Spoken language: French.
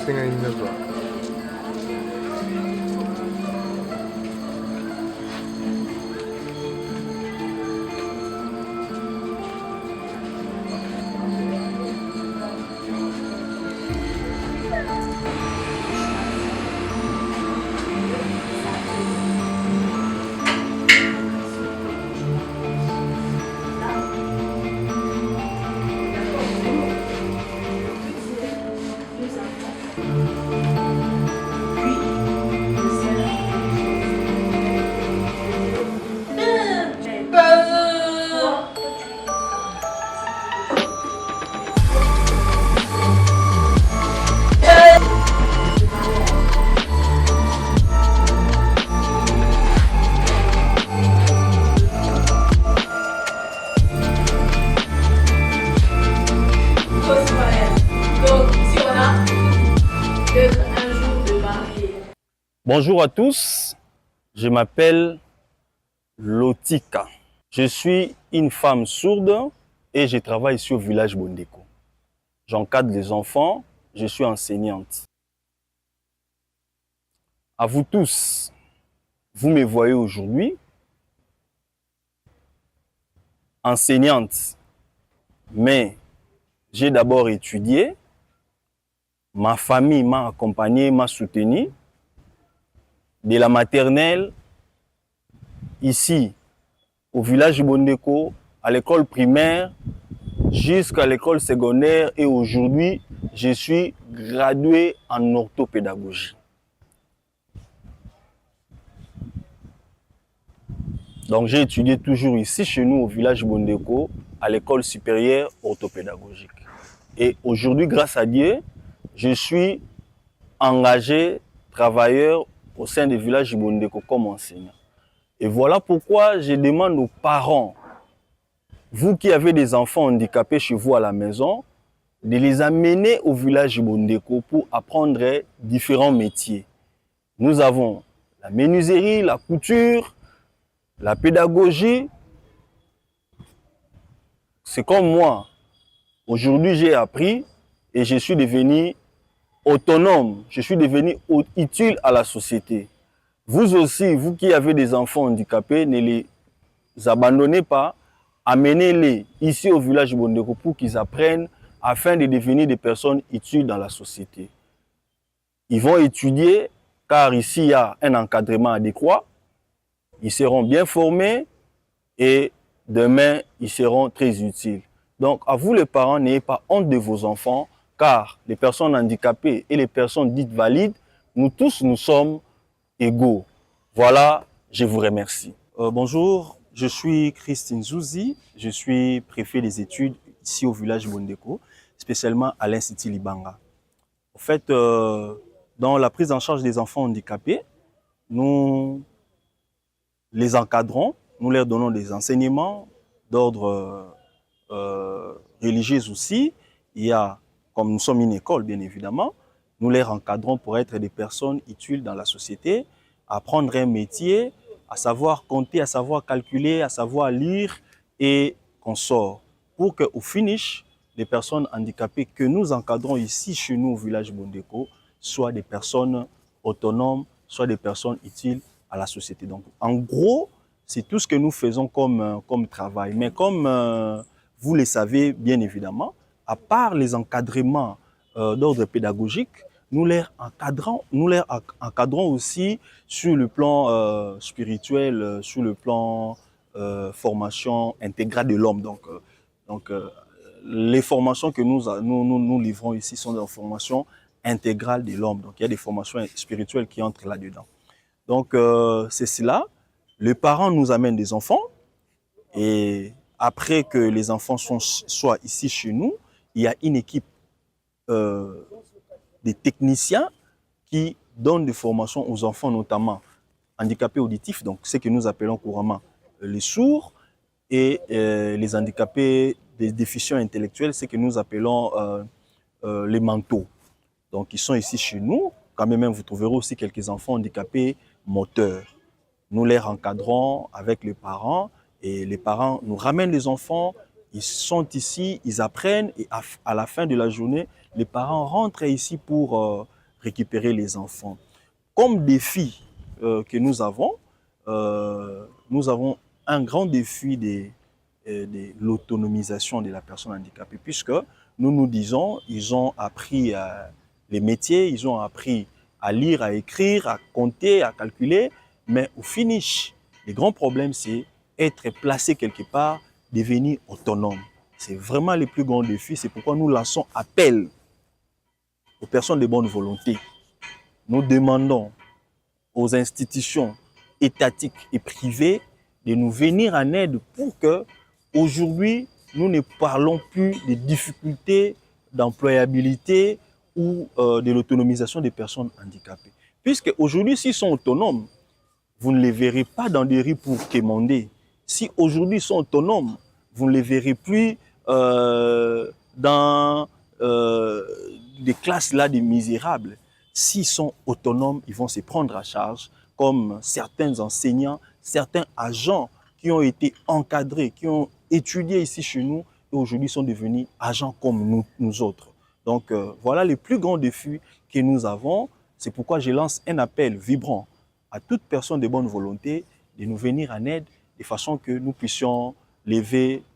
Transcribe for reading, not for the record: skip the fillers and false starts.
수가 있는 거. Bonjour à tous, je m'appelle Lotika. Je suis une femme sourde et je travaille ici au village Bondeko. J'encadre les enfants, je suis enseignante. À vous tous, vous me voyez aujourd'hui, enseignante, mais j'ai d'abord étudié, ma famille m'a accompagné, m'a soutenu. De la maternelle, ici, au village Bondeko, à l'école primaire, jusqu'à l'école secondaire et aujourd'hui, je suis gradué en orthopédagogie. Donc j'ai étudié toujours ici chez nous au village Bondeko, à l'école supérieure orthopédagogique. Et aujourd'hui, grâce à Dieu, je suis engagé, travailleur au sein du village Bondeko comme enseignant. Et voilà pourquoi je demande aux parents, vous qui avez des enfants handicapés chez vous à la maison, de les amener au village Bondeko pour apprendre différents métiers. Nous avons la menuiserie, la couture, la pédagogie. C'est comme moi. Aujourd'hui, j'ai appris et je suis devenu autonome, je suis devenu utile à la société. Vous aussi, vous qui avez des enfants handicapés, ne les abandonnez pas, amenez-les ici au village Bondeko pour qu'ils apprennent afin de devenir des personnes utiles dans la société. Ils vont étudier car ici il y a un encadrement adéquat, ils seront bien formés et demain ils seront très utiles. Donc à vous les parents, n'ayez pas honte de vos enfants, car les personnes handicapées et les personnes dites valides, nous tous, nous sommes égaux. Voilà, je vous remercie. Bonjour, je suis Christine Zouzi, je suis préfet des études ici au village Bondeko, spécialement à l'Institut Libanga. En fait, dans la prise en charge des enfants handicapés, nous les encadrons, nous leur donnons des enseignements d'ordre religieux aussi. Il y a, comme nous sommes une école, bien évidemment, nous les encadrons pour être des personnes utiles dans la société, apprendre un métier, à savoir compter, à savoir calculer, à savoir lire et qu'on sort. Pour qu'au finish, les personnes handicapées que nous encadrons ici chez nous au village Bondeko soient des personnes autonomes, soient des personnes utiles à la société. Donc, en gros, c'est tout ce que nous faisons comme travail. Mais comme vous le savez, bien évidemment, à part les encadrements d'ordre pédagogique, nous les encadrons aussi sur le plan spirituel, sur le plan formation intégrale de l'homme. Donc les formations que nous livrons ici sont des formations intégrales de l'homme. Donc il y a des formations spirituelles qui entrent là-dedans. Donc c'est cela. Les parents nous amènent des enfants et après que les enfants soient ici chez nous, il y a une équipe des techniciens qui donnent des formations aux enfants, notamment handicapés auditifs, donc ce que nous appelons couramment les sourds, et les handicapés des déficients intellectuels, ce que nous appelons les manteaux. Donc ils sont ici chez nous. Quand même, vous trouverez aussi quelques enfants handicapés moteurs. Nous les encadrons avec les parents et les parents nous ramènent les enfants. Ils sont ici, ils apprennent et à la fin de la journée, les parents rentrent ici pour récupérer les enfants. Comme défi que nous avons un grand défi de l'autonomisation de la personne handicapée, puisque nous nous disons, ils ont appris les métiers, ils ont appris à lire, à écrire, à compter, à calculer, mais au finish, le grand problème, c'est être placé quelque part, devenir autonome. C'est vraiment le plus grand défi, c'est pourquoi nous lançons appel aux personnes de bonne volonté. Nous demandons aux institutions étatiques et privées de nous venir en aide pour que, aujourd'hui, nous ne parlons plus des difficultés d'employabilité ou de l'autonomisation des personnes handicapées. Puisque aujourd'hui, s'ils sont autonomes, vous ne les verrez pas dans des rues pour quémander. Si aujourd'hui ils sont autonomes, vous ne les verrez plus dans des classes là des misérables. S'ils sont autonomes, ils vont se prendre à charge, comme certains enseignants, certains agents qui ont été encadrés, qui ont étudié ici chez nous et aujourd'hui sont devenus agents comme nous autres. Donc voilà les plus grands défis que nous avons. C'est pourquoi je lance un appel vibrant à toute personne de bonne volonté de nous venir en aide de façon que nous puissions lever